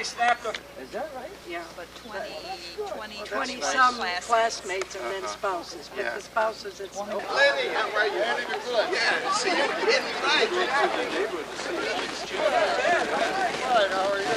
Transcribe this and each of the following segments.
we snapped them. Is that right? Yeah, but 20 some classmates. classmates and then spouses, but the spouses, it's no. Lenny, how are you? Yeah, see you again tonight. All right, how are you?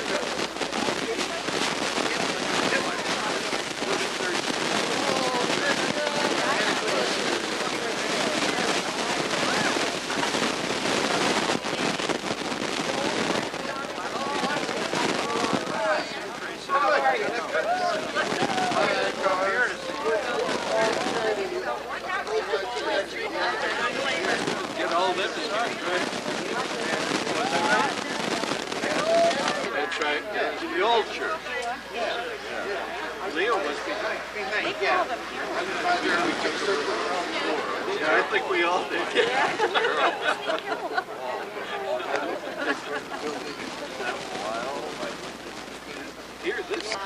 That's right. The old church. Yeah. Leo must be behind. Yeah. I think we all did. Here, this.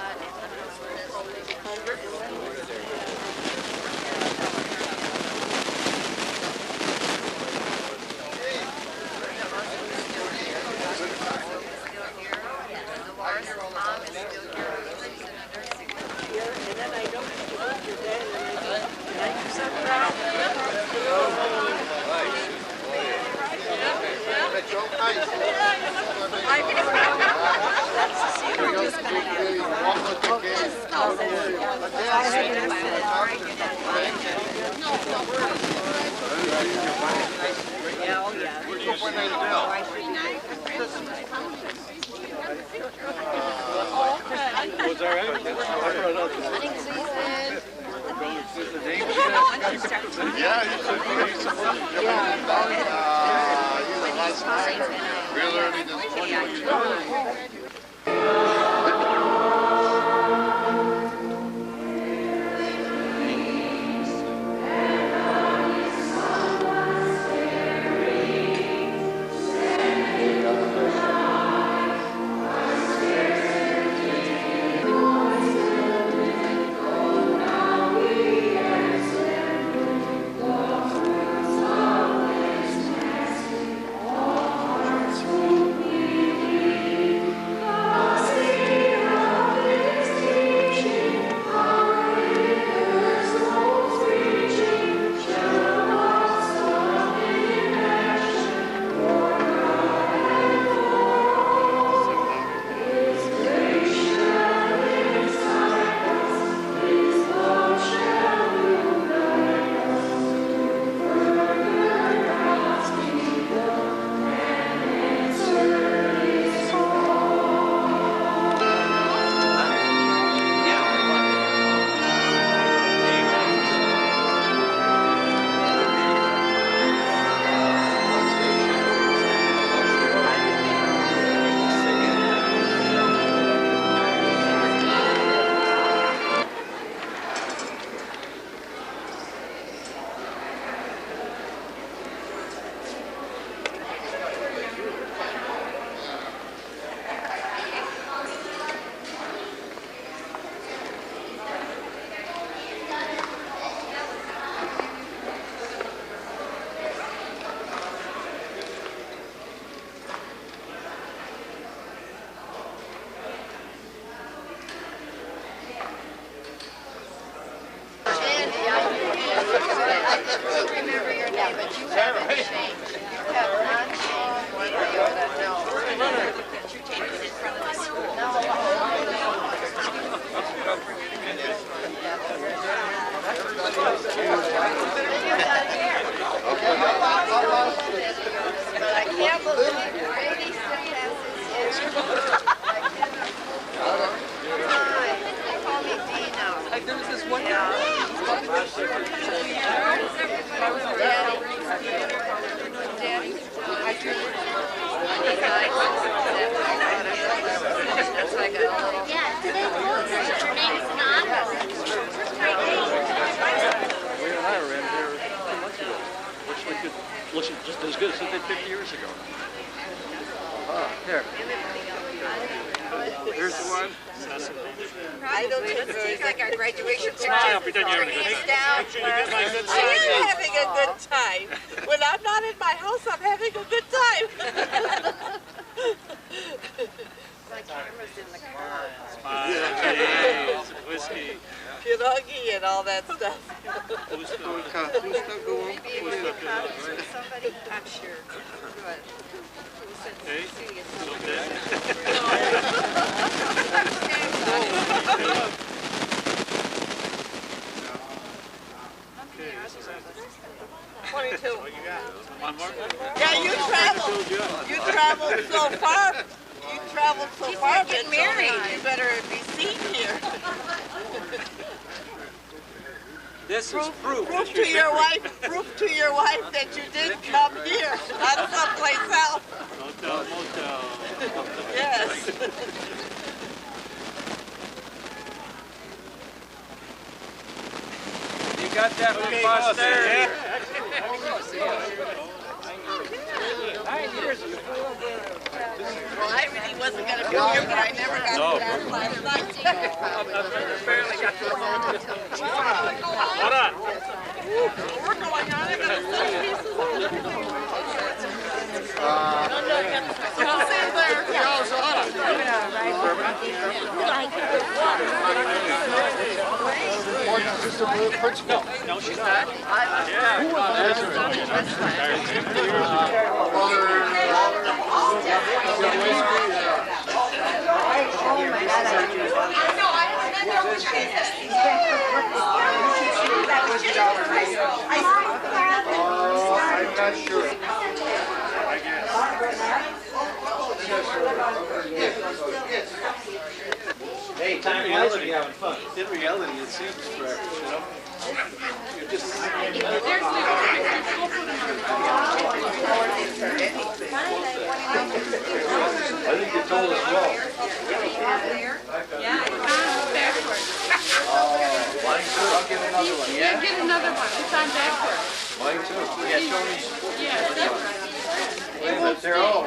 Looks just as good as it did 50 years ago. Here. Here's the one. I don't think it's like our graduation picture. Smile, pretend you're having a good time. Make sure you get my good side. I am having a good time. When I'm not in my house, I'm having a good time. Whiskey. Pierogi and all that stuff. Somebody, I'm sure. Good. Hey, okay. 22. One more? Yeah, you traveled. You traveled so far. You traveled so far. getting married. You better be seen here. This is proof. Proof to your wife that you did come here, not someplace else. Motel. Yes. You got that from posterity. Well, I really wasn't going to be here, but I never got to that last night. Hold on. We're going on. I got No, she's not. Yeah. I'm not sure. Hey, time reality, having fun. In reality, it seems correct, you know? You just... I think you told us well. Yeah, it's on backwards. Mine too. I'll get another one. Yeah, get another one. It's on backwards. Mine too. Yeah, show me. Yeah, Wait a minute, they're all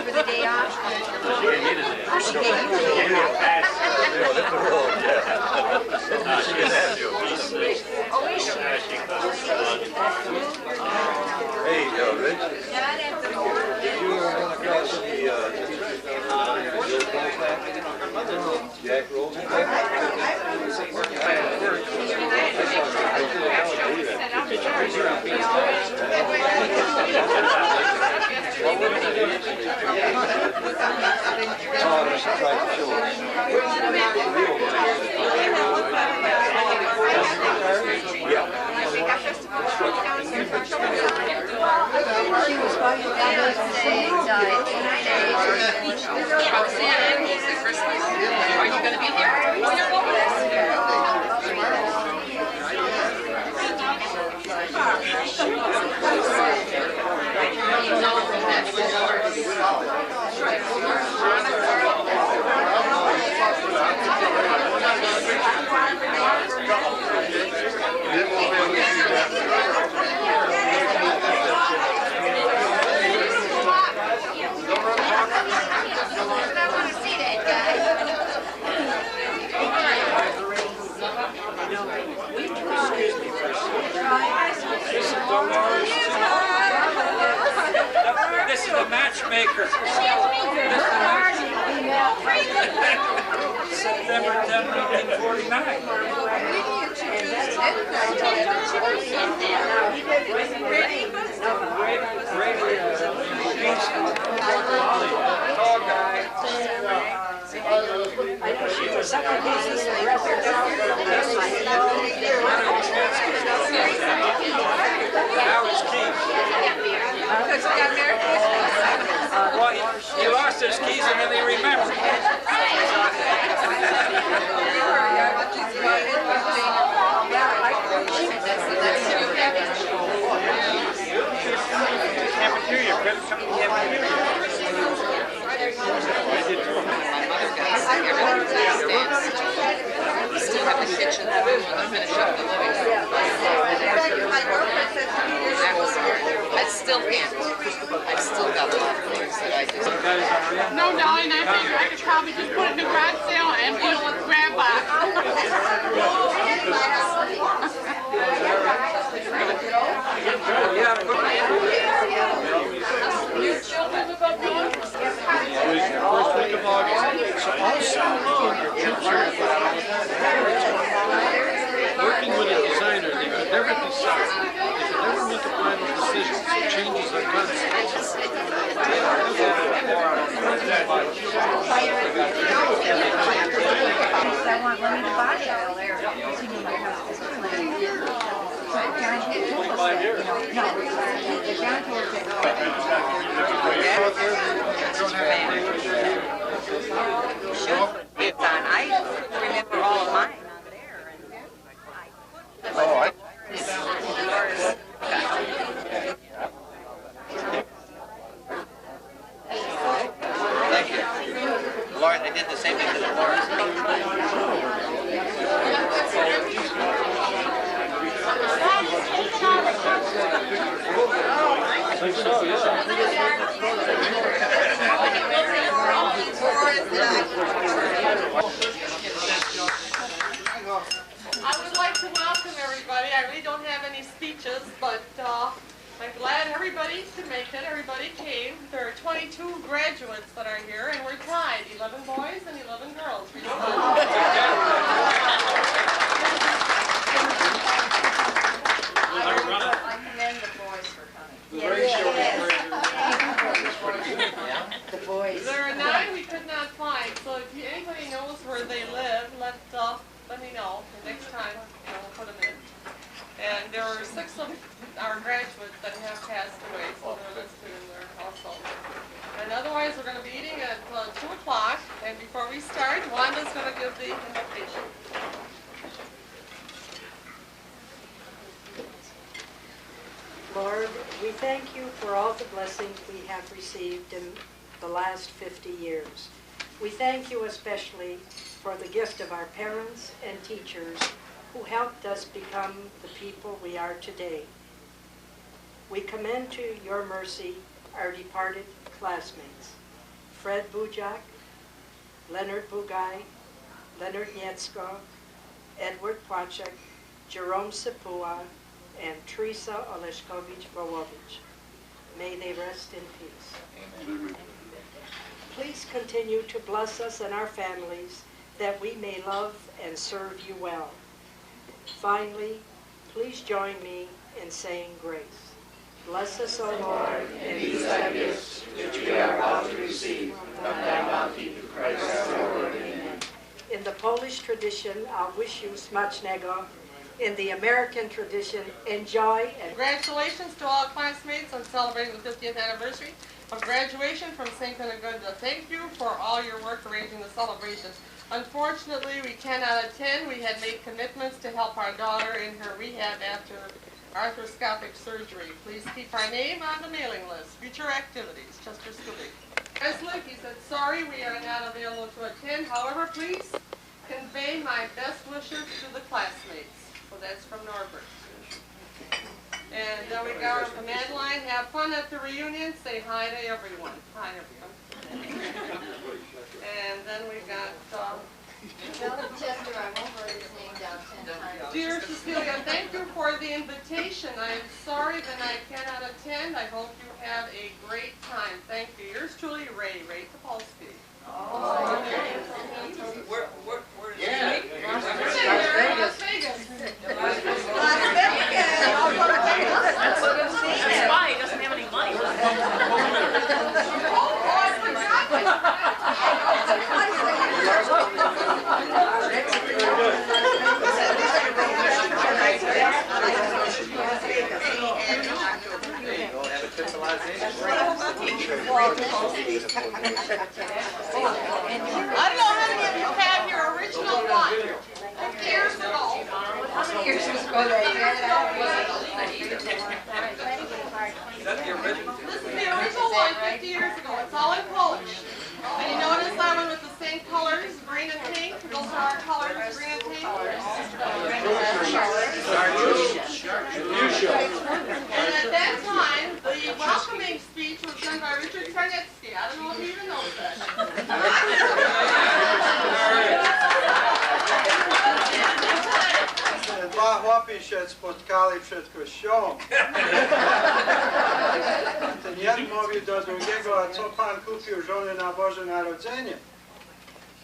For the day off. Hey, Rich. You were going across the Jack Rolls. Are you going to be here? This is the matchmaker. September 10, 1949. Tall guy. Now it's Keith. Because he got married. Well, he lost his keys and then he remembered. Cafeteria, credit company cafeteria. We still have the kitchen that we want to finish up the living room. I still can't. I've still got a lot of things that I do. No, darling, I figured I could probably just put it in the garage sale and put it with grandpa. think so, yeah. I would like to welcome everybody. I really don't have any speeches, but I'm glad everybody could make it. Everybody came. There are 22 graduates that are here, and we're tied, 11 boys and 11 girls. I commend the boys for coming. The boys. There are 9 we could not find, so if anybody knows where they live, let me know. The next time we'll put them in. And there were 6 of our graduates that have passed away, so they're listed in there also. And otherwise, we're going to be eating at 2 o'clock. And before we start, Wanda's going to give the invitation. Lord, we thank you for all the blessings we have received in the last 50 years. We thank you especially for the gift of our parents and teachers who helped us become the people we are today. We commend to your mercy our departed classmates, Fred Bujak, Leonard Bugay, Leonard Nietzko, Edward Płachek, Jerome Sepua, and Teresa Oleszkowicz-Wołowicz. May they rest in peace. Amen. Please continue to bless us and our families that we may love and serve you well. Finally, please join me in saying grace. Bless us, O Lord, and these thy gifts, which we are about to receive from thy bounty through Christ our Lord. Amen. In the Polish tradition, I'll wish you smacznego. In the American tradition, enjoy and Congratulations to all classmates on celebrating the 50th anniversary of graduation from St. Cunegunda. Thank you for all your work arranging the celebration. Unfortunately, we cannot attend. We had made commitments to help our daughter in her rehab after arthroscopic surgery. Please keep our name on the mailing list. Future activities, Chester Scooby. Presley, he said, sorry, we are not available to attend. However, please convey my best wishes to the classmates. So that's from Norbert. And then we got from Madeline. Have fun at the reunion. Say hi to everyone. Hi, everyone. And then we got... Chester, I won't write his name down 10 times. Dear Cecilia, thank you for the invitation. I am sorry that I cannot attend. I hope you have a great time. Thank you. Yours truly, Ray Topolsky. Oh, Where is Yeah. Las Vegas. That's why he doesn't have any money. I don't know how many of you have your original one. 50 years ago. how many years was ago Is that the original? This is the original one 50 years ago. It's all in Polish. And you notice that one with the same colors, green and pink. Those are our colors, green and pink. And at that time, the welcoming speech was done by Richard Czarnecki. I don't know if you even know that. Dwa chłopi się spotkali przed kościołem. Ten jeden mówi do drugiego, a co pan kupił żony na Boże Narodzenie?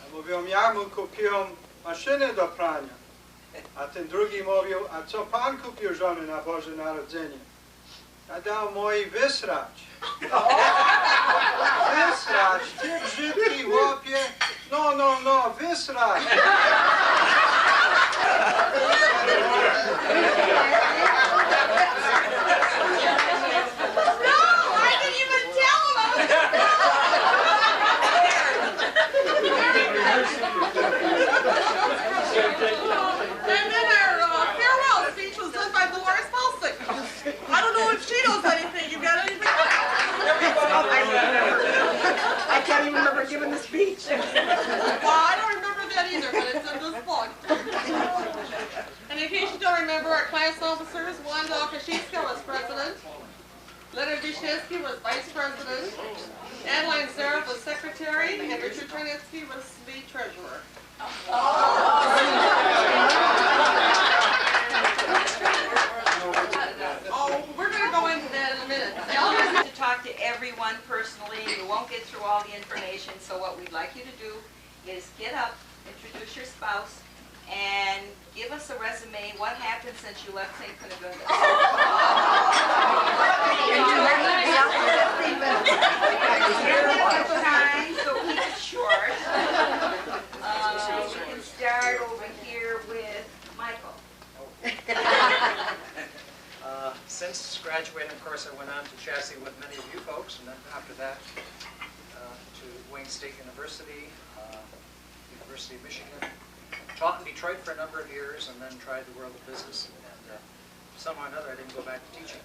A mówią, ja mu kupiłem maszynę do prania. A ten drugi mówił, a co pan kupił żony na Boże Narodzenie? Ja dał moi wysrać. Wysrać, ty brzydki chłopie. No, wysrać. And then our farewell speech was done by Dolores Pulsick. I don't know if she knows anything. You got anything? I can't even remember giving the speech. Well, I don't remember that either, but it's in this book. And in case you don't remember, our class officers, Wanda Okashishka was president. Leonard Vishnesky was vice president. Adeline Zaroff was secretary, and Richard Charnetsky was the treasurer. Oh, we're going to go into that in a minute. Elders need to talk to everyone personally. You won't get through all the information, so what we'd like you to do is get up, introduce your spouse, and give us a resume. What happened since you left St. Cunegunda? Time, so keep it short. We can start over here with Michael. Since graduating, of course, I went on to chassis with many of you folks, and then after that to Wayne State University, University of Michigan. Taught in Detroit for a number of years, and then tried the world of business, and somehow or another I didn't go back to teaching.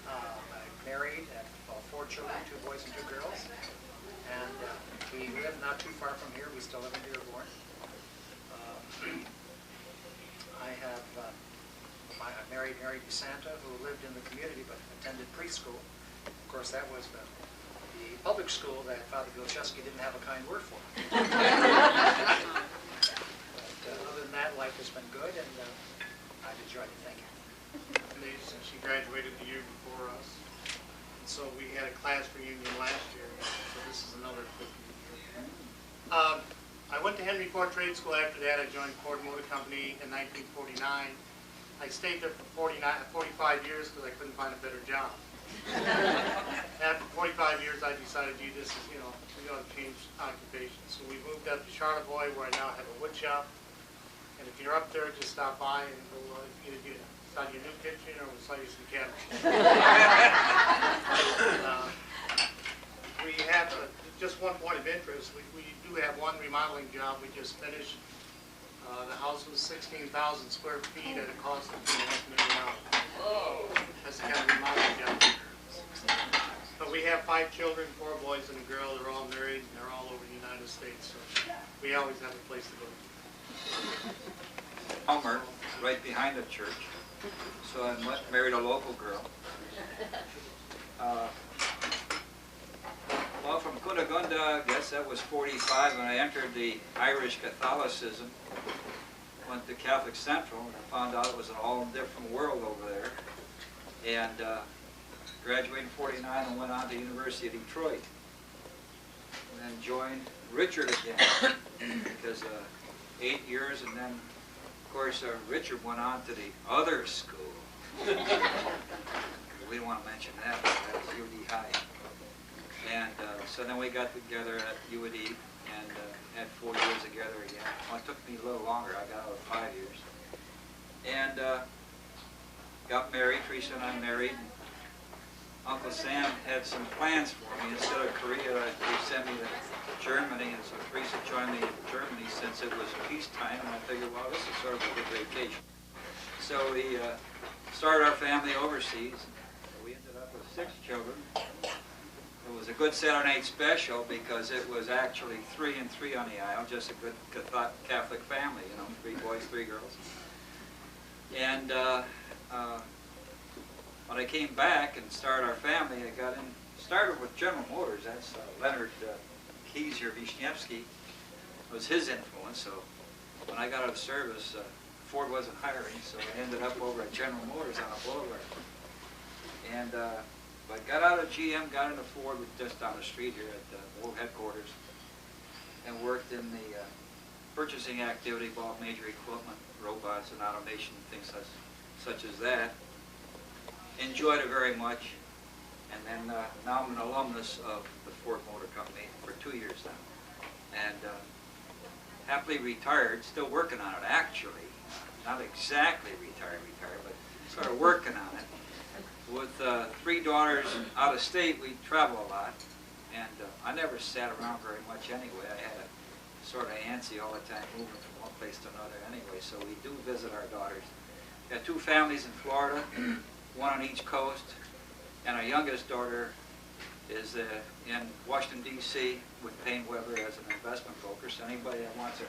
I married, had 4 children, 2 boys and 2 girls, and we live not too far from here. We still live in Dearborn. I married Mary DeSanta, who lived in the community but attended preschool. Of course, that was the public school that Father Gilcheski didn't have a kind word for. But other than that, life has been good, and I've enjoyed it. Thank you. Amazing. She graduated the year before us. And so we had a class reunion last year, so this is another 50 year. I went to Henry Ford Trade School. After that, I joined Ford Motor Company in 1949. I stayed there for 45 years because I couldn't find a better job. After 45 years, I decided, gee, this is, we ought to change occupation. So we moved up to Charlevoix, where I now have a wood shop. And if you're up there, just stop by and we'll either get sell you a new kitchen or we'll sell you some cabinets. We have just one point of interest. We do have one remodeling job we just finished. The house was 16,000 square feet at a cost of $2.5 million. That's the kind of remodeling job. But we have 5 children, 4 boys and a girl. They're all married and they're all over the United States. So we always have a place to go. Elmer, right behind the church. So I married a local girl. Well, from Cunegunda, I guess that was 45 when I entered the Irish Catholicism. Went to Catholic Central and I found out it was an all different world over there. And graduated in 49 and went on to the University of Detroit. And then joined Richard again because 8 years, and then of course Richard went on to the other school. We don't want to mention that, but that was UD High. And so then we got together at UD and had 4 years together again. Well, it took me a little longer. I got out of 5 years. And got married. Teresa and I married. And Uncle Sam had some plans for me. Instead of Korea, he sent me to Germany, and so Teresa joined me in Germany since it was peacetime, and I figured, well, this is sort of a good vacation. So we started our family overseas. We ended up with 6 children. It was a good Saturday night special because it was actually 3 and 3 on the aisle, just a good Catholic family, 3 boys, 3 girls. And when I came back and started our family, I started with General Motors. That's Leonard Vishnesky was his influence. So when I got out of service, Ford wasn't hiring, so I ended up over at General Motors on a boulevard. And but got out of GM, got into Ford just down the street here at the old headquarters, and worked in the purchasing activity, bought major equipment, robots and automation, things such as that. Enjoyed it very much, and then now I'm an alumnus of the Ford Motor Company for 2 years now, and happily retired, still working on it actually, not exactly retired, but sort of working on it. With 3 daughters out of state, we travel a lot, and I never sat around very much anyway. I had a sort of antsy all the time, moving from one place to another anyway, so we do visit our daughters. Got 2 families in Florida, 1 on each coast, and our youngest daughter is in Washington, D.C. with Payne Weber as an investment broker. So anybody that wants to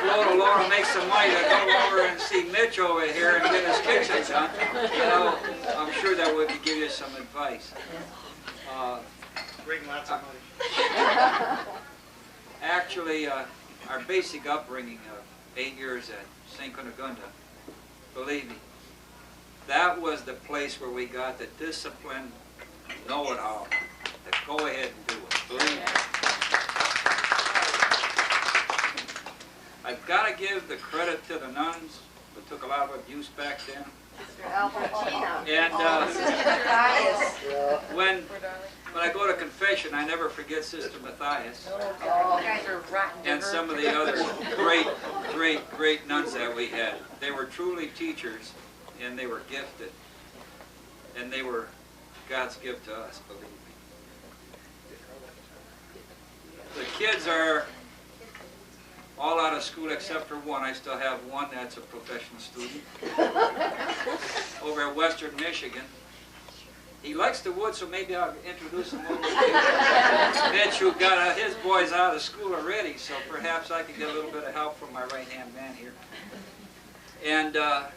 float along and make some money to go over and see Mitch over here and get his kitchen done, you know, I'm sure that would give you some advice. Bring lots of money. Actually, our basic upbringing of 8 years at St. Cunegunda, believe me, that was the place where we got the discipline, know-it-all, to go ahead and do it. Believe me. I've got to give the credit to the nuns, who took a lot of abuse back then. And when I go to confession, I never forget Sister Matthias and some of the other great nuns that we had. They were truly teachers, and they were gifted, and they were God's gift to us, believe me. The kids are all out of school except for one. I still have one that's a professional student over at Western Michigan. He likes the woods, so maybe I'll introduce him over to you. Mitch, who got his boys out of school already, so perhaps I could get a little bit of help from my right-hand man here. And I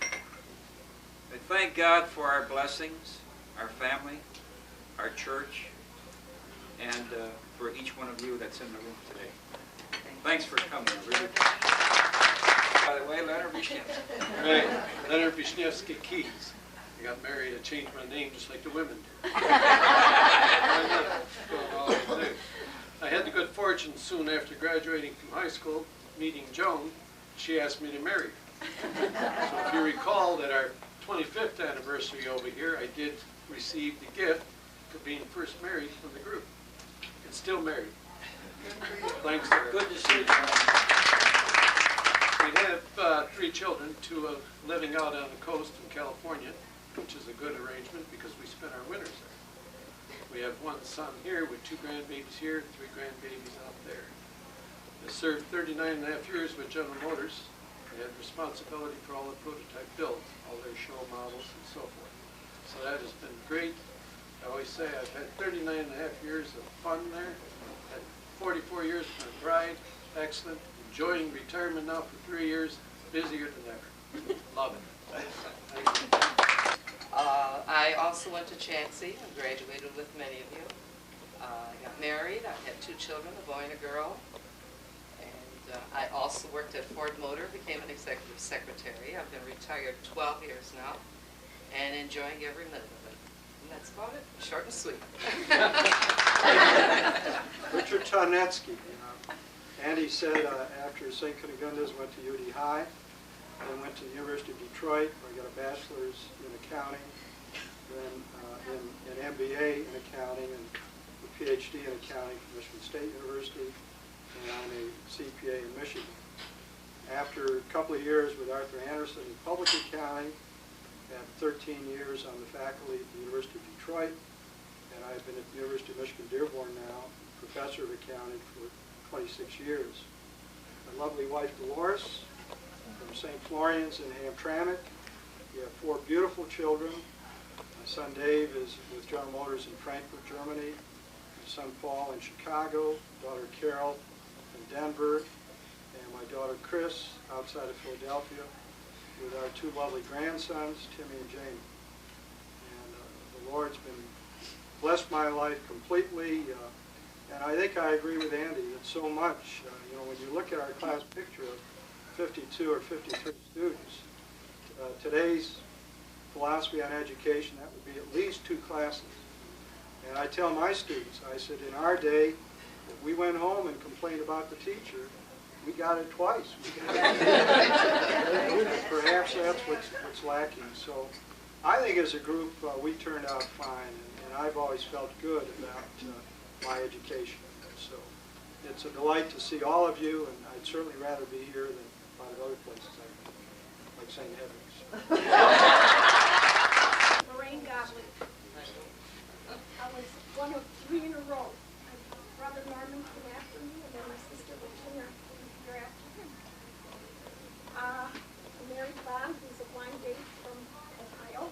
thank God for our blessings, our family, our church, and for each one of you that's in the room today. Thanks for coming, really. By the way, Leonard Wisniewski. Right, Leonard Wisniewski Keys. I got married, I changed my name just like the women did. I had the good fortune soon after graduating from high school, meeting Joan. She asked me to marry her. So if you recall that our 25th anniversary over here, I did receive the gift for being first married from the group. And still married. Thanks to her. Good to see you. We have 3 children, 2 living out on the coast in California, which is a good arrangement because we spend our winters there. We have 1 son here with 2 grandbabies here, 3 grandbabies out there. I served 39.5 years with General Motors. I had responsibility for all the prototype builds, all their show models and so forth. So that has been great. I always say I've had 39.5 years of fun there. Had 44 years with my bride, excellent. Enjoying retirement now for 3 years, busier than ever. Love it. Thank you. I also went to Chansey and graduated with many of you. I got married. I had 2 children, a boy and a girl. And I also worked at Ford Motor, became an executive secretary. I've been retired 12 years now and enjoying every minute of it. And that's about it. Short and sweet. Richard Tarnetsky. Andy said after St. Cunegunda's went to UD High, then went to the University of Detroit, where I got a bachelor's in accounting, then an MBA in accounting, and a PhD in accounting from Michigan State University, and I'm a CPA in Michigan. After a couple of years with Arthur Anderson in public accounting, had 13 years on the faculty at the University of Detroit, and I've been at the University of Michigan Dearborn now, professor of accounting for 26 years. My lovely wife Dolores from St. Florian's in Hamtramck. We have 4 beautiful children. My son Dave is with General Motors in Frankfurt, Germany. My son Paul in Chicago, daughter Carol in Denver, and my daughter Chris outside of Philadelphia with our 2 lovely grandsons, Timmy and Jamie. And the Lord's been blessed my life completely. And I think I agree with Andy that so much, you know, when you look at our class picture of 52 or 53 students, today's philosophy on education, that would be at least 2 classes. And I tell my students, I said, in our day, if we went home and complained about the teacher, we got it twice. Perhaps that's what's lacking. So I think as a group, we turned out fine, and I've always felt good about my education. So it's a delight to see all of you, and I'd certainly rather be here than a lot of other places I've been, like St. Edmunds. Lorraine Gottlieb. I was one of 3 in a row. My brother Norman came after me, and then my sister Virginia came here after him. I married Bob, who's a blind date from Ohio.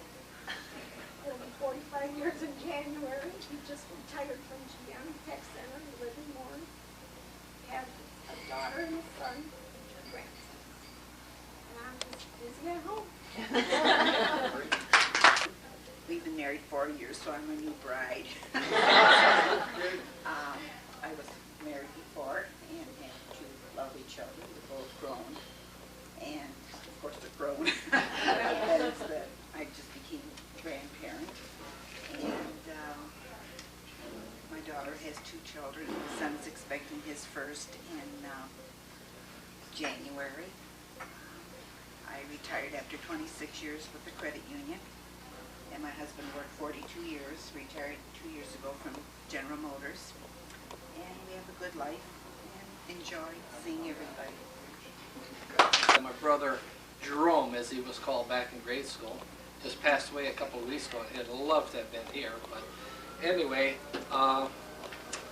it'll be 45 years in January. He just retired from GM Tech Center. We live in Warren. We have a daughter and a son, and 2 grandsons. And I'm just busy at home. We've been married 4 years, so I'm a new bride. I was married before and had 2 lovely children. They're both grown. And, of course, they're grown. I just became a grandparent. And my daughter has 2 children. My son's expecting his first in January. I retired after 26 years with the credit union. And my husband worked 42 years, retired 2 years ago from General Motors. And we have a good life and enjoy seeing everybody. My brother Jerome, as he was called back in grade school, just passed away a couple of weeks ago. He'd loved to have been here. But anyway,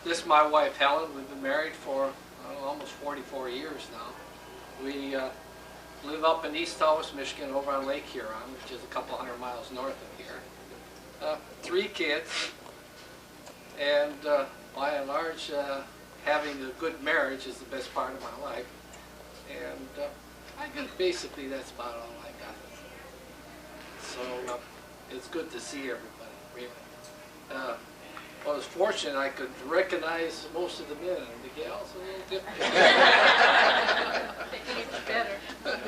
this is my wife Helen. We've been married for almost 44 years now. We live up in East Taos, Michigan, over on Lake Huron, which is a couple 100 miles north of here. 3 kids, and by and large, having a good marriage is the best part of my life. And I guess basically that's about all I got. So it's good to see everybody, really. I was fortunate I could recognize most of the men, and the gals a little different. It gets better. Thank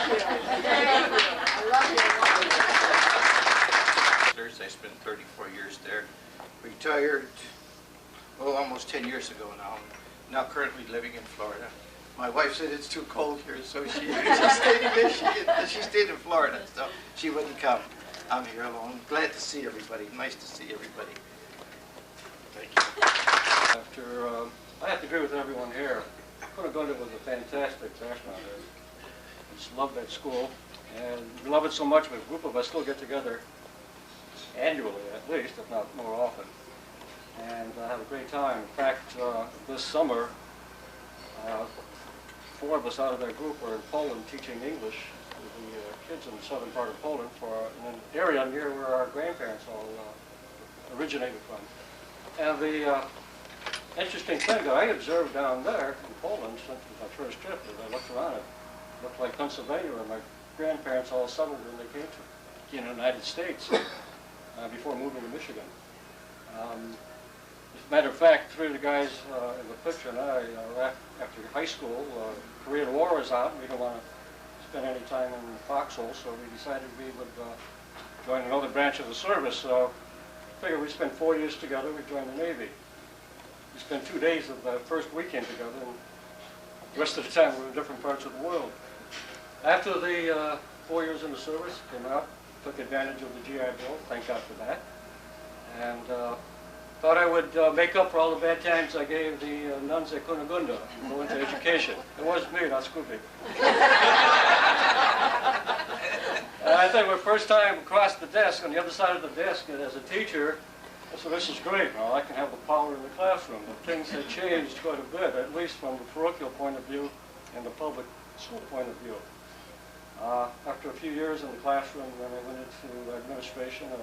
you. Thank you. I love your I spent 34 years there. Retired, well, almost 10 years ago now. Now currently living in Florida. My wife said it's too cold here, so she stayed in Michigan. She stayed in Florida, so she wouldn't come. I'm here alone. Glad to see everybody. Nice to see everybody. Thank you. I have to agree with everyone here. Cunegunda was a fantastic freshman. I just loved that school, and we love it so much. A group of us still get together annually, at least, if not more often, and have a great time. In fact, this summer, 4 of us out of that group were in Poland teaching English to the kids in the southern part of Poland in an area near where our grandparents all originated from. And the interesting thing that I observed down there in Poland since it was my first trip, as I looked around, it looked like Pennsylvania, where my grandparents all settled when they came to the United States before moving to Michigan. As a matter of fact, 3 of the guys in the picture and I, after high school, Korean War was out, and we didn't want to spend any time in the foxhole, so we decided we would join another branch of the service. So I figured we'd spend 4 years together. We joined the Navy. We spent 2 days of the first weekend together, and the rest of the time we were in different parts of the world. After the 4 years in the service, came out, took advantage of the GI Bill, thank God for that, and thought I would make up for all the bad times I gave the nuns at Cunegunda and go into education. It wasn't me, not Scooby. And I think my first time across the desk, on the other side of the desk, as a teacher, I said, this is great. Now I can have the power in the classroom. But things had changed quite a bit, at least from the parochial point of view and the public school point of view. After a few years in the classroom, then I went into administration. I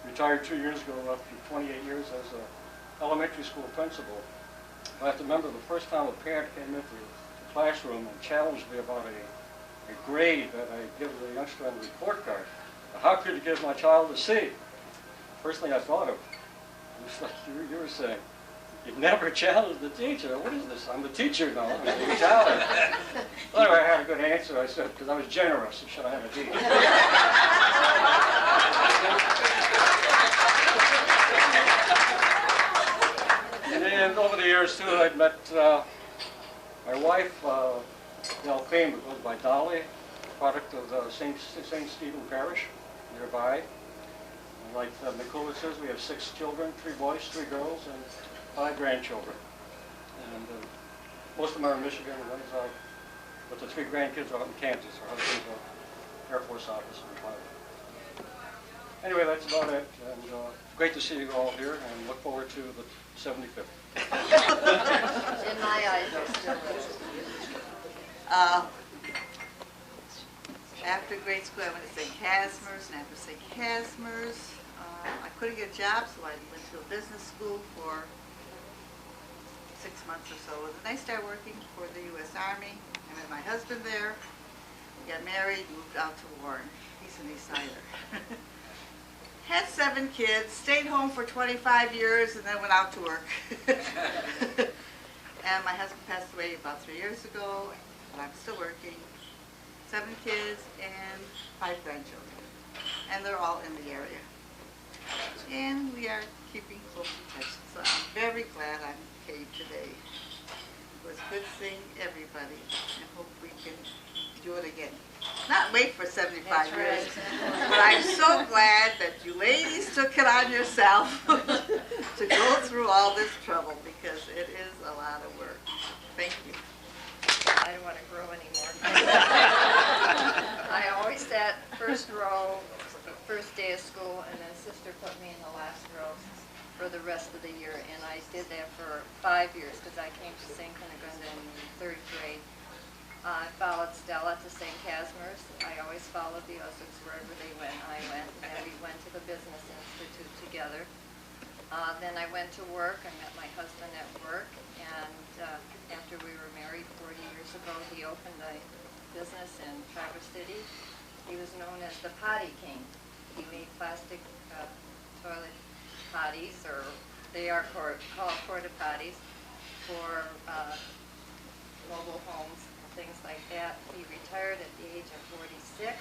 retired 2 years ago after 28 years as an elementary school principal. I have to remember the first time a parent came into the classroom and challenged me about a grade that I give the youngster on the report card. Now, how could you give my child a C? First thing I thought of was like you were saying, you've never challenged the teacher. What is this? I'm the teacher now. I'm being challenged. Well, anyway, I had a good answer. I said, because I was generous, I should have had a D. And then over the years, too, I'd met my wife, famed, it goes by Dolly, product of St. Stephen Parish, nearby. And like Nicola says, we have 6 children, 3 boys, 3 girls, and 5 grandchildren. And most of them are in Michigan, and one's out, but the 3 grandkids are out in Kansas. Her husband's an Air Force officer in pilot. Anyway, that's about it. And great to see you all here, and look forward to the 75th. In my eyes, they're still After grade school, I went to St. Casmer's, and after St. Casmer's, I couldn't get a job, so I went to a business school for 6 months or so. And then I started working for the U.S. Army. I met my husband there. We got married, moved out to Warren. He's an East Sider. Had 7 kids, stayed home for 25 years, and then went out to work. And my husband passed away about 3 years ago, but I'm still working. 7 kids and 5 grandchildren. And they're all in the area. And we are keeping close in touch. So I'm very glad I came today. It was good seeing everybody, and hope we can do it again. Not wait for 75 years, but I'm so glad that you ladies took it on yourself to go through all this trouble, because it is a lot of work. Thank you. I don't want to grow anymore. I always sat first row, the first day of school, and then sister put me in the last row for the rest of the year. And I did that for 5 years, because I came to St. Cunegunda in 3rd grade. I followed Stella to St. Casmer's. I always followed the Osicks wherever they went, I went. And then we went to the Business Institute together. Then I went to work. I met my husband at work. And after we were married 40 years ago, he opened a business in Traverse City. He was known as the Potty King. He made plastic toilet potties, or they are called porta potties, for mobile homes, things like that. He retired at the age of 46,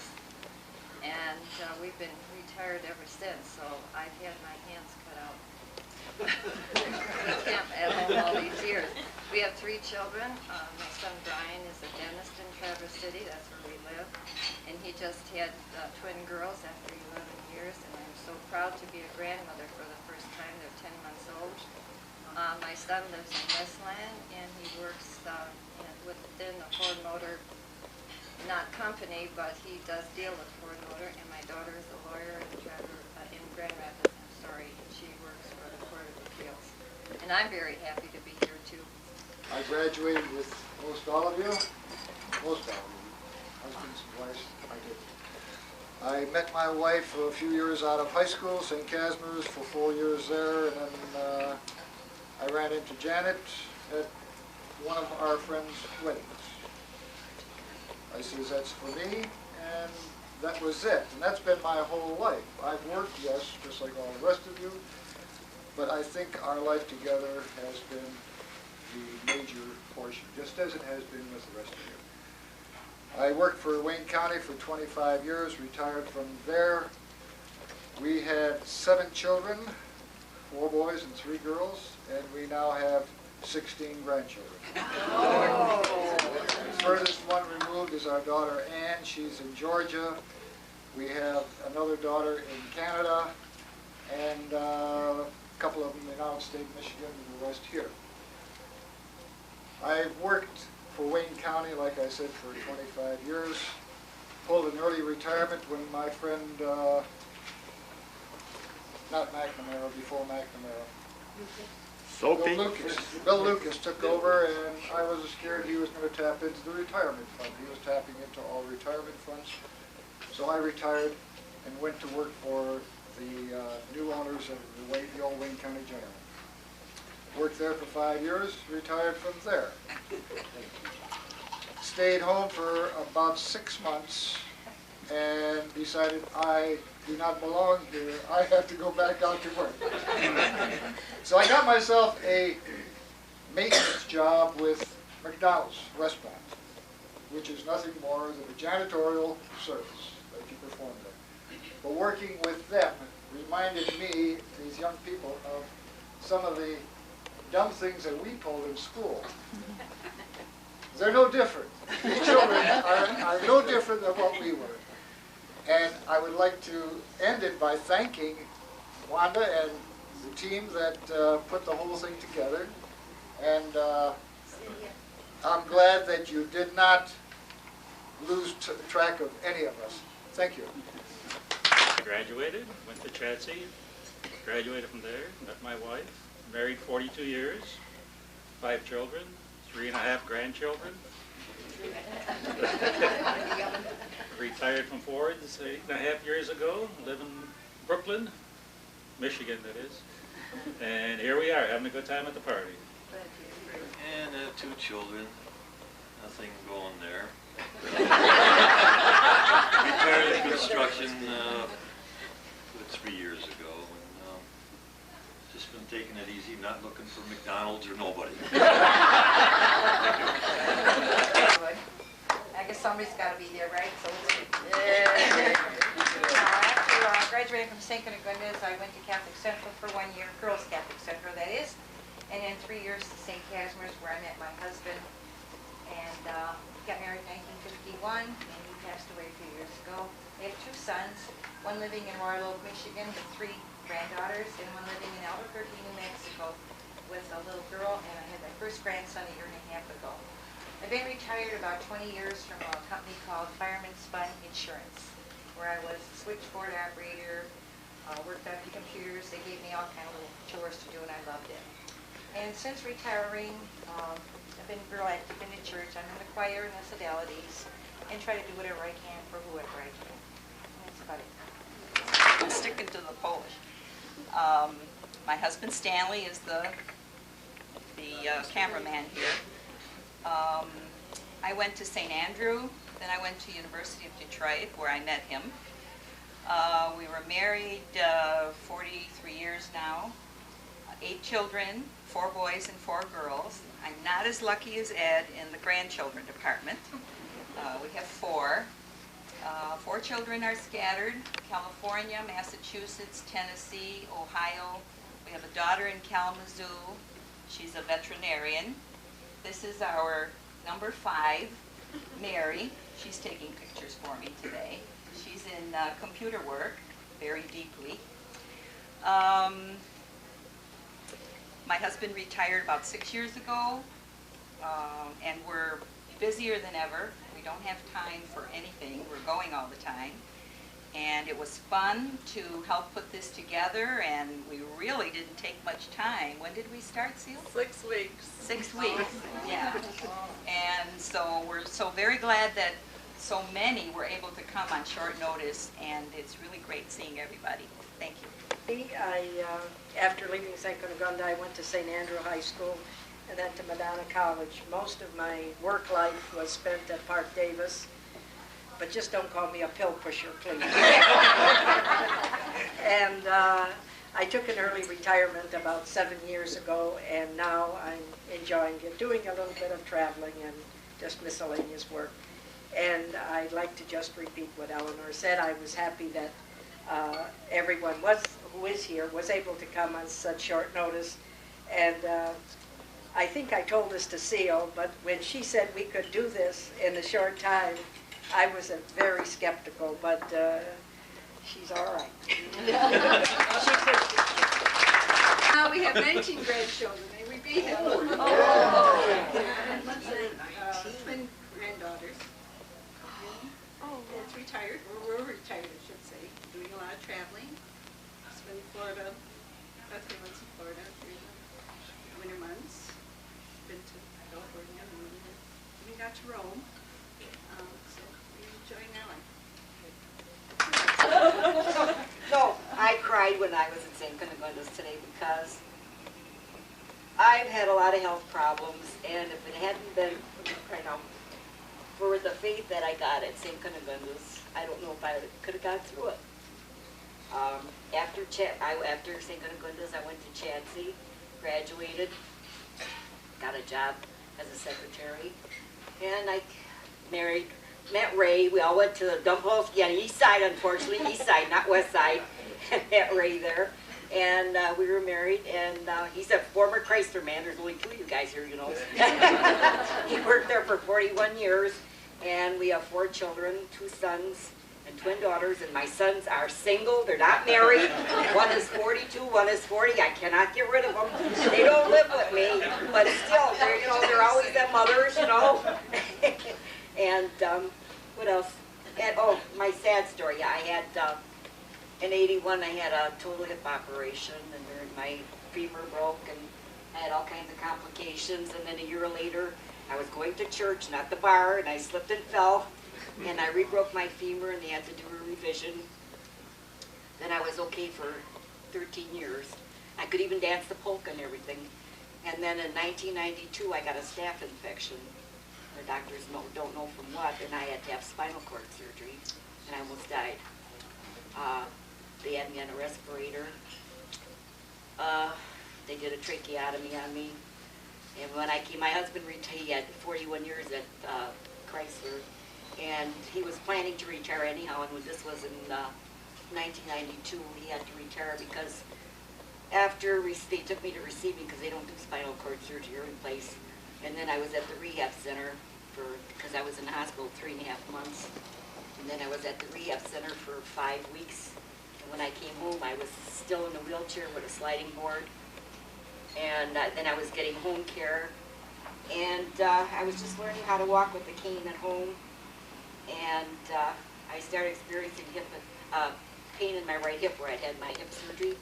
and we've been retired ever since, so I've had my hands cut out with him at home all these years. We have 3 children. My son Brian is a dentist in Traverse City, that's where we live, and he just had twin girls after 11 years, and I'm so proud to be a grandmother for the first time. They're 10 months old. My son lives in Westland, and he works within the Ford Motor, not company, but he does deal with Ford Motor. And my daughter is a lawyer in Grand Rapids, and she works for the Court of Appeals. And I'm very happy to be here too. I graduated with most all of you, husbands and wives. I did. I met my wife a few years out of high school, St. Casmer's, for 4 years there, and then I ran into Janet at one of our friends' weddings. I says, that's for me, and that was it. And that's been my whole life. I've worked, yes, just like all the rest of you, but I think our life together has been the major portion, just as it has been with the rest of you. I worked for Wayne County for 25 years, retired from there. We had 7 children, 4 boys and 3 girls, and we now have 16 grandchildren. Oh. The furthest one removed is our daughter Ann. She's in Georgia. We have another daughter in Canada, and a couple of them in outstate Michigan, and the rest here. I've worked for Wayne County, like I said, for 25 years. Pulled an early retirement when my friend, not McNamara, before McNamara, Bill Lucas took over, and I was scared he was going to tap into the retirement fund. He was tapping into all retirement funds. So I retired and went to work for the new owners of the old Wayne County General. Worked there for 5 years, retired from there. Stayed home for about 6 months and decided I do not belong here. I have to go back out to work. So I got myself a maintenance job with McDonald's restaurant, which is nothing more than a janitorial service that you perform there. But working with them reminded me, these young people, of some of the dumb things that we pulled in school. They're no different. These children are no different than what we were. And I would like to end it by thanking Wanda and the team that put the whole thing together. And I'm glad that you did not lose track of any of us. Thank you. I graduated, went to Chatsey, graduated from there, met my wife, married 42 years, 5 children, 3.5 grandchildren. Retired from Ford 8.5 years ago. Live in Brooklyn, Michigan, that is. And here we are, having a good time at the party. And 2 children. Nothing going there. Retired in construction 3 years ago. And just been taking it easy, not looking for McDonald's or nobody. I guess somebody's got to be there, right? So after graduating from St. Cunegunda, I went to Catholic Central for 1 year, Girls Catholic Central, that is, and then 3 years to St. Casimir's, where I met my husband, and got married in 1951, and he passed away a few years ago. We have 2 sons, one living in Royal Oak, Michigan, with 3 granddaughters, and one living in Albuquerque, New Mexico, with a little girl, and I had my first grandson 1.5 years ago. I've been retired about 20 years from a company called Fireman Spun Insurance, where I was a switchboard operator, worked on the computers. They gave me all kind of little chores to do, and I loved it. And since retiring, I've been real active in the church. I'm in the choir and the fidelities, and try to do whatever I can for whoever I can. And that's about it. I'm sticking to the Polish. My husband Stanley is the cameraman here. I went to St. Andrew, then I went to University of Detroit, where I met him. We were married 43 years now, 8 children, 4 boys and 4 girls. I'm not as lucky as Ed in the grandchildren department. We have 4. 4 children are scattered: California, Massachusetts, Tennessee, Ohio. We have a daughter in Kalamazoo. She's a veterinarian. This is our number 5, Mary. She's taking pictures for me today. She's in computer work, very deeply. My husband retired about 6 years ago, and we're busier than ever. We don't have time for anything. We're going all the time. And it was fun to help put this together, and we really didn't take much time. When did we start, Seal? 6 weeks. 6 weeks, yeah. And so we're so very glad that so many were able to come on short notice, and it's really great seeing everybody. Thank you. After leaving St. Cunegunda, I went to St. Andrew High School and then to Madonna College. Most of my work life was spent at Park Davis. But just don't call me a pill pusher, please. And I took an early retirement about 7 years ago, and now I'm enjoying it, doing a little bit of traveling and just miscellaneous work. And I'd like to just repeat what Eleanor said. I was happy that everyone who is here was able to come on such short notice. And I think I told this to Seal, but when she said we could do this in a short time, I was very skeptical, but she's all right. Now we have 19 grandchildren. May we be them? And twin granddaughters. It's retired, or we're retired, I should say. Doing a lot of traveling. Spent in Florida, about 3 months in Florida during the winter months. Been to California, and we got to Rome. So we enjoy now. No, I cried when I was at St. Cunegunda's today because I've had a lot of health problems, and if it hadn't been, for the faith that I got at St. Cunegunda's, I don't know if I could have got through it. After St. Cunegunda's, I went to Chadsey, graduated, got a job as a secretary, and I met Ray. We all went to the Dumpolsky on the east side, unfortunately, east side, not west side, and met Ray there. And we were married, and he's a former Chrysler man. There's only 2 of you guys here, you know. He worked there for 41 years, and we have 4 children, 2 sons and twin daughters, and my sons are single. They're not married. One is 42, one is 40. I cannot get rid of them. They don't live with me, but still, they're always their mothers, you know. And what else? And, oh, my sad story. I had, in '81, I had a total hip operation, and my femur broke, and I had all kinds of complications. And then a year later, I was going to church, not the bar, and I slipped and fell. and I re-broke my femur and they had to do a revision. Then I was okay for 13 years. I could even dance the polka and everything. And then in 1992, I got a staph infection. The doctors don't know from what, and I had to have spinal cord surgery, and I almost died. They had me on a respirator. They did a tracheotomy on me. And when I came, my husband he had 41 years at Chrysler, and he was planning to retire anyhow, and when this was in 1992, he had to retire because after they took me to receiving because they don't do spinal cord surgery or in place. And then I was at the rehab center because I was in the hospital 3.5 months. And then I was at the rehab center for 5 weeks. And when I came home, I was still in a wheelchair with a sliding board. And then I was getting home care. And I was just learning how to walk with a cane at home. And I started experiencing pain in my right hip where I'd had my hip surgery.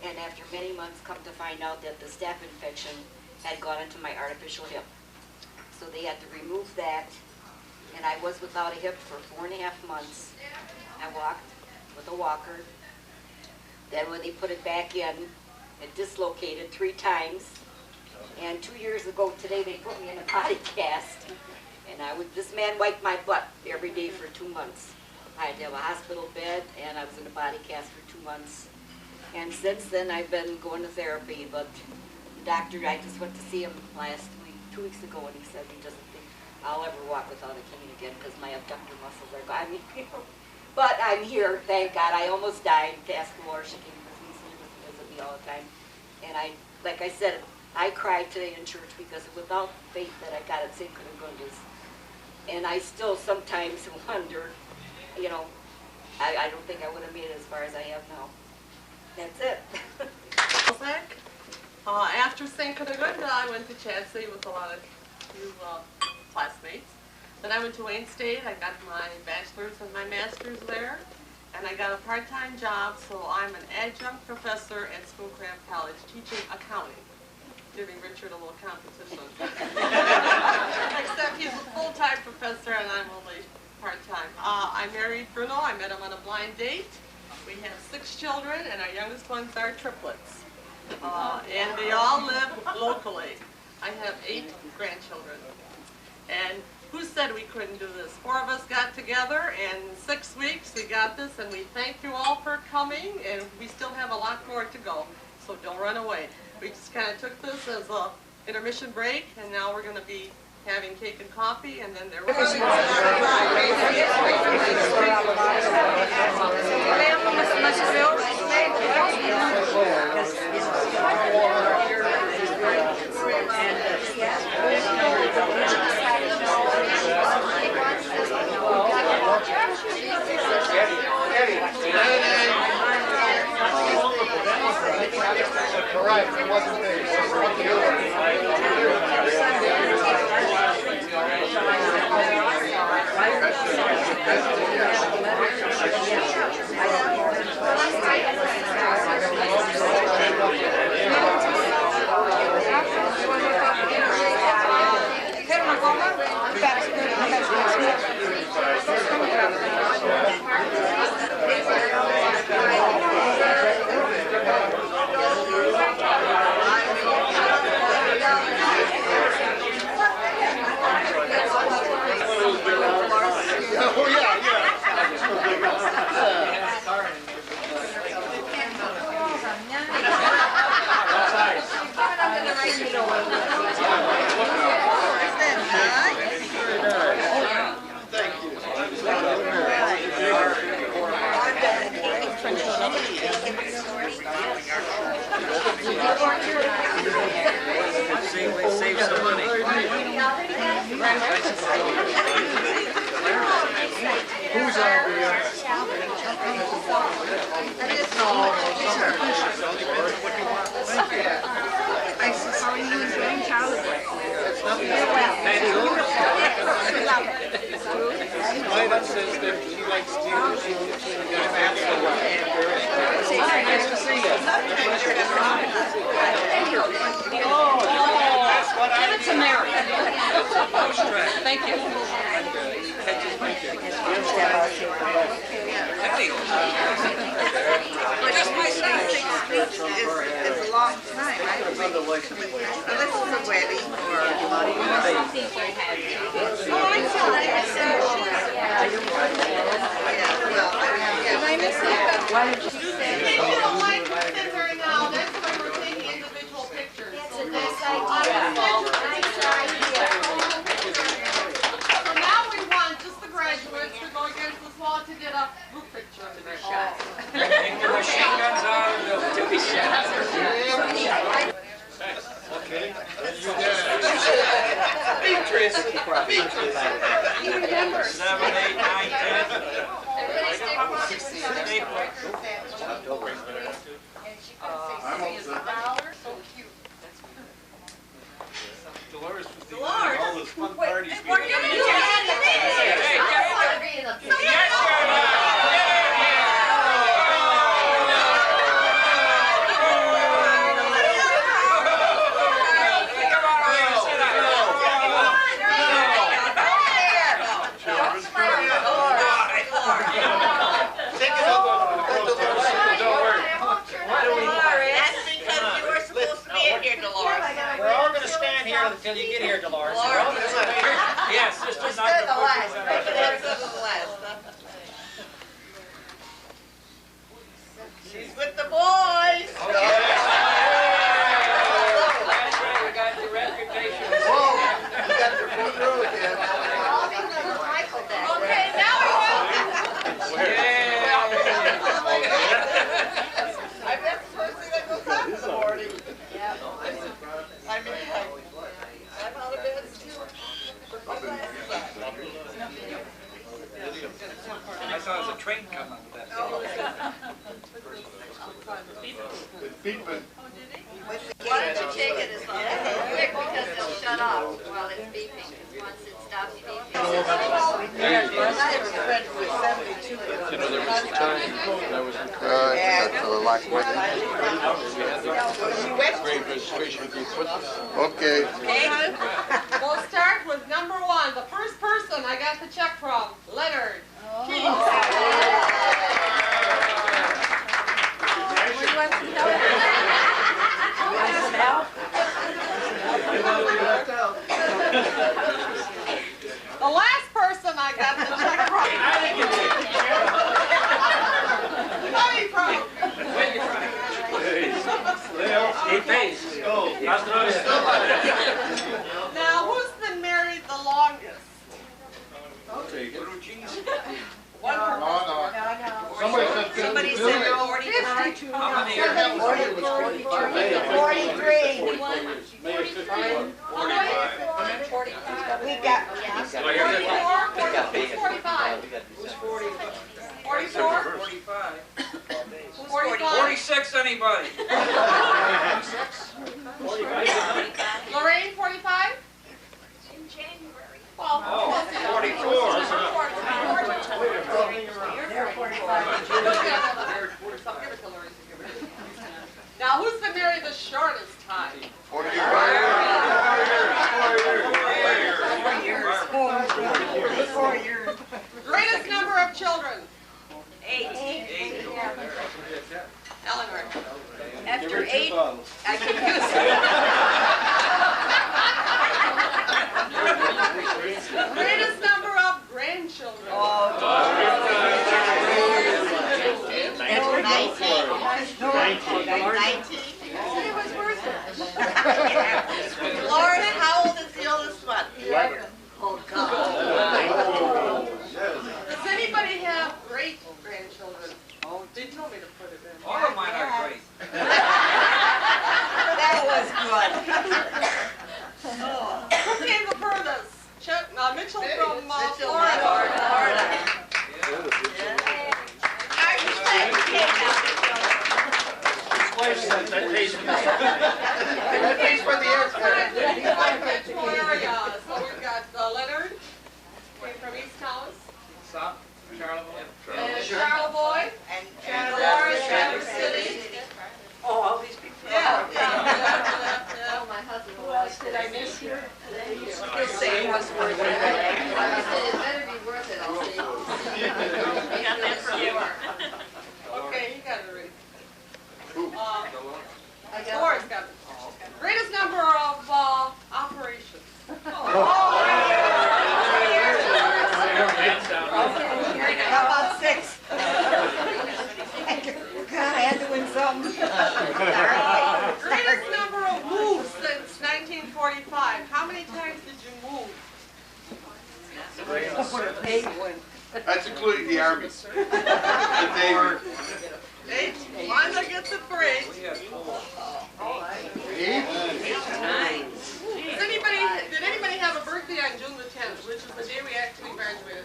And after many months, come to find out that the staph infection had gone into my artificial hip. So they had to remove that, and I was without a hip for 4.5 months. I walked with a walker. Then when they put it back in, it dislocated 3 times. And 2 years ago today, they put me in a body cast. And this man wiped my butt every day for 2 months. I had to have a hospital bed, and I was in a body cast for 2 months. And since then, I've been going to therapy, but the doctor, I just went to see him last week, 2 weeks ago, and he said he doesn't think I'll ever walk without a cane again because my abductor muscles are gone. But I'm here, thank God. I almost died. To ask Laura, she came with me, so she was to visit me all the time. And like I said, I cried today in church because without faith that I got at St. Cunegunda's, and I still sometimes wonder, you know, I don't think I would have made it as far as I have now. That's it. After St. Cunegunda, I went to Chadsey with a lot of new classmates. Then I went to Wayne State. I got my bachelor's and my master's there. And I got a part-time job, so I'm an adjunct professor at Schoolcraft College teaching accounting. Giving Richard a little competition. Except he's a full-time professor and I'm only part-time. I married Bruno. I met him on a blind date. We have 6 children, and our youngest ones are triplets. And they all live locally. I have 8 grandchildren. And who said we couldn't do this? 4 of us got together, and in 6 weeks we got this, and we thank you all for coming, and we still have a lot more to go, so don't run away. We just kind of took this as an intermission break, and now we're going to be having cake and coffee, and then there will be... Correct, it wasn't me. Save some money. Who's on the... How are you enjoying childhood? Lynette says that she likes to nice to see you. Give it to Mary. Thank you. it's a long time, right? Unless it's a wedding or... To get a group picture of the shot. Take your machine guns out and to be shot. Okay. Beatrice. 7, 8, 9, 10. Everybody stay quiet. Dolores was the Dolores. all those fun parties. What are you doing? We're all going to stand here until you get here, Dolores. We're all going to stand here. Yes, sister, not Instead the of the last. first. Instead of the last. She's with the boys. We got your reputation. Whoa, you got your front row again. Okay, now I bet the first thing that goes up in the morning. I'm out of bed too. I saw there was a train coming with that. Beeping. Why don't you take it as long as Quick, because they'll shut off while it's beeping, because once it stops beeping. You know, there was a time I was encouraged to like grade registration with the equipment. Okay. we'll start with number 1. The first person I got the check from, Leonard. The last person I got the check from. He pays. Now, who's been married the longest? I'll take it. One person. Somebody said 45. How many are 43. May of 51. 45. We got. 44? Who's 45? Who's 45? 44? 45. Who's 45? 46, anybody? Lorraine, 45? In January. Well, Oh, 44. Now, who's been married the shortest time? 4 years. 4 years. Greatest number of children? 8. Eleanor. After 8, I can use it. Greatest number of grandchildren? 19. It was worth it. Lauren, how old is the oldest one? 11. Oh, God. Does anybody have great grandchildren? Oh, they told me to put it in. All of mine are great. That was good. Who came the furthest? Mitchell from Mitchell, Florida. Florida. I was glad you came down. His wife said that pays for the That pays for the airfare. Metro area. So we've got Leonard, came from East Towns, and Charlevoix, And Dolores, Traverse City. Oh, all these people. Yeah. Oh, my husband. Who else did I miss here? He'll say it was worth it. I said it better be worth it, I'll see. We got that from you. Okay, he got it ready. got it. Greatest number of operations. How about 6? God, I had to win something. Greatest number of moves since 1945. How many times did you move? That's including the Army. The Navy. 8. Wanda gets a 3. Did anybody have a birthday on June the 10th, which is the day we actually graduated?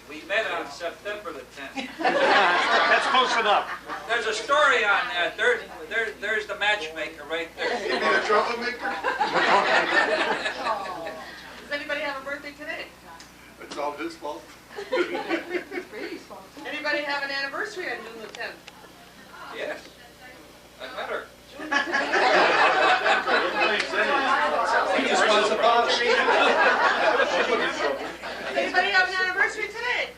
We met on September the 10th. That's close enough. There's a story on that. There's the matchmaker right there. You mean a troublemaker? Does anybody have a birthday today? It's all his fault. Anybody have an anniversary on June the 10th? Yes. I met her. He just wants a bottle. Anybody have an anniversary today?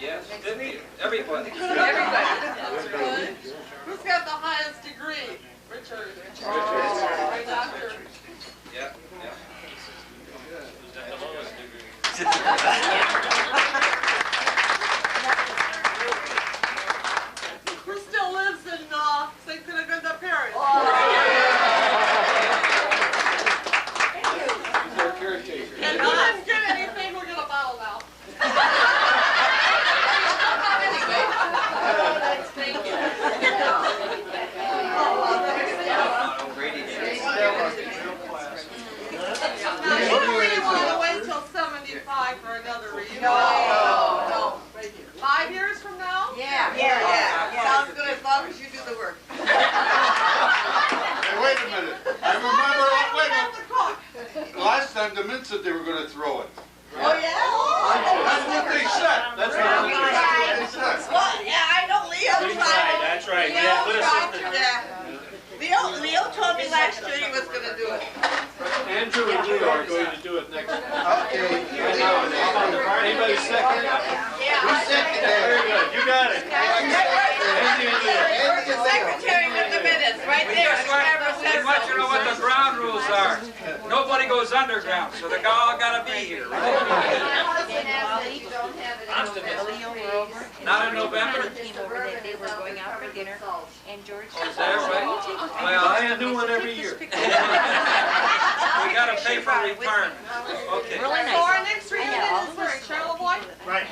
Yes. Everybody. Everybody. Who's got the highest degree? Richard. My doctor. Yeah. Who still lives in St. Cunegunda Parish? And who didn't get anything, we'll get a bottle now. Thank you. Now, you don't really want to wait till 75 for another reunion. No. 5 years from now? Yeah. Sounds good as long as you do the work. Hey, wait a minute. I remember, last time the Mint said they were going to throw it. Oh, yeah? That's what they said. That's what they said. Well, yeah, I know Leo tried. That's right. Leo tried to, Leo told me last year he was going to do it. Andrew and Leo are going to do it next year. Okay. Anybody second? Who's second? Very good. You got it. The secretary with the minutes, right We there. just want you to know what the ground rules are. Nobody goes underground, so they all got to be here. Not in November? Came over that they were going out for dinner, and George Oh, is that right? Well, I a new one every year. We got to pay for retirement. Okay. So our next reunion is where, in Charlevoix? Right.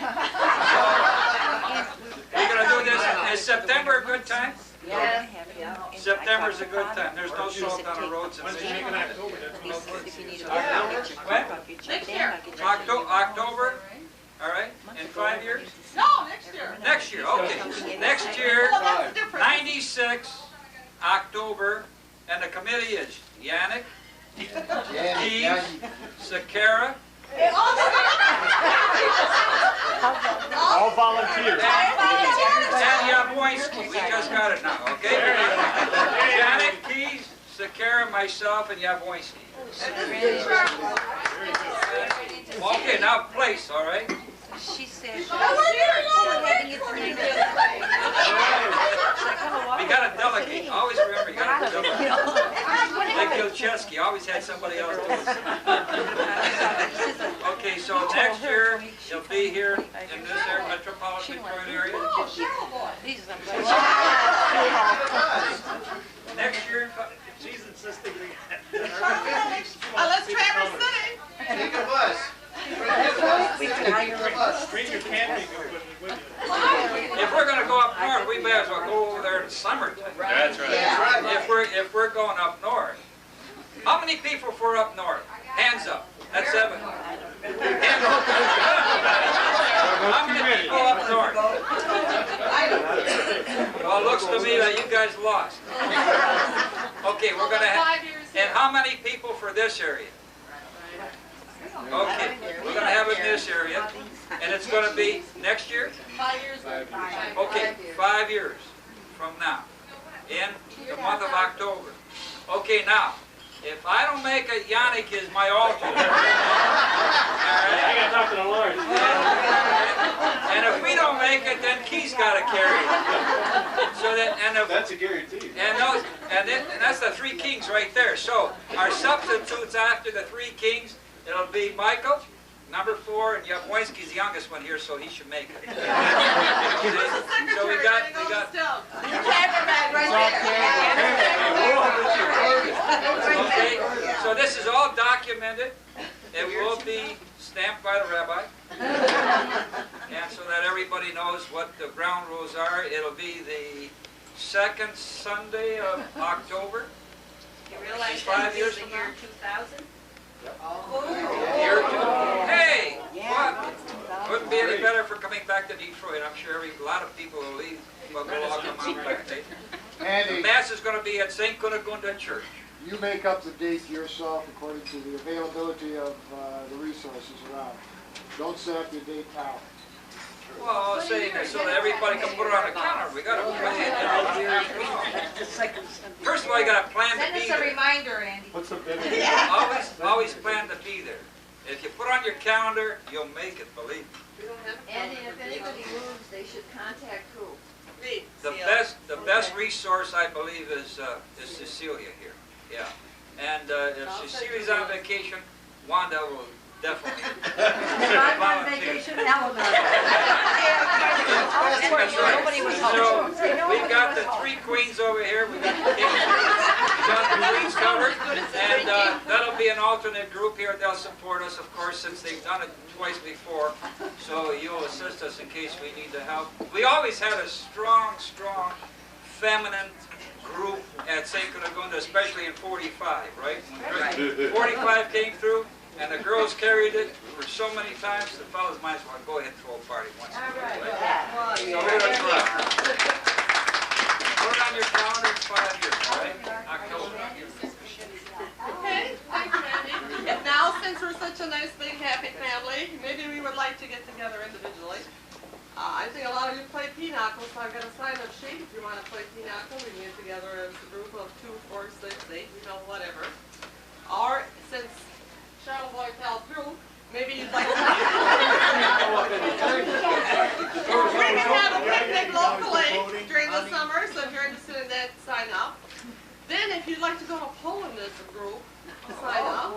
We're going to do this. Is September a good time? Yeah. September's a good time. There's no salt on the roads in When's the Michigan. meeting in October? That's when I'll work. When? Next year. October? All right. In 5 years? No, next year. Next year, okay. Next year, Well, that's the difference. 96, October, and the committee is Yannick, Keith, Sakara, All volunteers. and Yaboinski. We just got it now, okay? Yannick, Keith, Sakara, myself, and Yaboinski. Okay, now place, all right? She said, We got to delegate. Always remember, you got to delegate. Like Kilcheski, always had somebody else do it. Okay, so next year, you'll be here in this area, metropolitan Detroit area. Oh, Charlevoix. Next year, She's insisting we Let's Traverse City. Take a bus. Stranger camping with you. if we're going to go up north, we may as well go over there in the summertime. That's right. If we're going up north. How many people for up north? Hands up. That's 7. Hands up. How many people up north? Well, it looks to me that you guys lost. Okay, we're going to have... And how many people for this area? Okay, we're going to have it in this area. And it's going to be next year? 5 years. Okay, 5 years from now, in the month of October. Okay, now, if I don't make it, Yannick is my alternate. I got to talk to the Lord. And if we don't make it, then Keith's got to carry it. So that, That's a guarantee. And that's the three kings right there. So our substitutes after the three kings, it'll be Michael, number 4, and Yabwinski's the youngest one here, so he should make it. So we got. Okay, so this is all documented. It will be stamped by the rabbi. And so that everybody knows what the ground rules are, it'll be the second Sunday of October. You realize 5 that years is the from year now? 2000? Year 2. Hey! What? Wouldn't be any better for coming back to Detroit. I'm sure a lot of people will leave, but we'll all come out back. Andy, The Mass is going to be at St. Cunegunda Church. you make up the date yourself according to the availability of the resources around. Don't set up your date now. Well, I'll say that so that everybody can put it on the calendar. We got to plan it. First of all, you got to plan to Send be us a there. reminder, Andy. What's the bid? Always plan to be there. If you put on your calendar, you'll make it, believe me. Andy, if anybody moves, they should contact who? Me. The best resource, I believe, is Cecilia here. Yeah. And if Cecilia's on vacation, Wanda will definitely. If I'm on vacation, Eleanor. Nobody was home. So we've got the three queens over here. We've got the kings. We've got the queens covered. And that'll be an alternate group here. They'll support us, of course, since they've done it twice before. So you'll assist us in case we need the help. We always had a strong feminine group at St. Cunegunda, especially in 45, right? When 45 came through. And the girls carried it for so many times, the fellas might as well go ahead and throw a party once in a while. Right? So we're going to try. Put it on your calendar, it's 5 years, right? October. Okay, thank you, Andy. And now, since we're such a nice, big, happy family, maybe we would like to get together individually. I think a lot of you play pinochle, so I've got a sign-up sheet. If you want to play pinochle, we can get together as a group of 2, 4, 6, 8, whatever. Or, since Charlotte Boy fell through, maybe you'd like to we can have a picnic locally during the summer, so if you're interested in that, sign up. Then if you'd like to go to Poland as a group, sign up.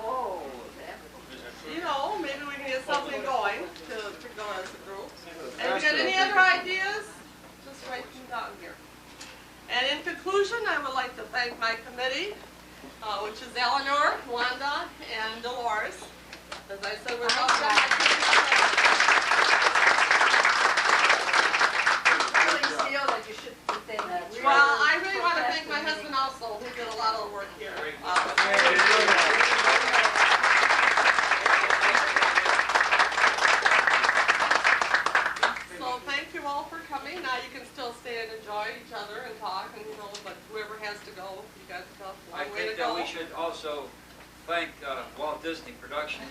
You know, maybe we can get something going to go as a group. And if you got any other ideas, just write them down here. And in conclusion, I would like to thank my committee, which is Eleanor, Wanda, and Dolores. As I said, without them, I well, I really want to thank my husband also, who did a lot of the work here. So thank you all for coming. Now you can still stay and enjoy each other and talk, and but whoever has to go, you got to go. I think that we should also thank Walt Disney Productions.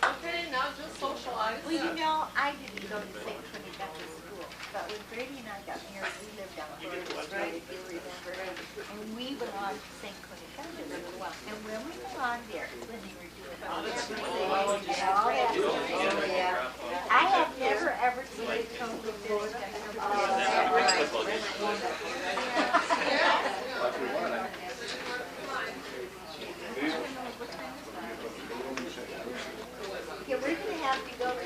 Okay, now just socialize. Well, you know, I didn't go to St. Cunegunda school, but when Brady and I got married, we lived on Florida Street, if you remember, and we belonged to St. Cunegunda for a while. And when we belonged there, when they were doing all that and all that stuff, yeah, I have never ever seen a Cunegunda Yeah, we're going to have to go to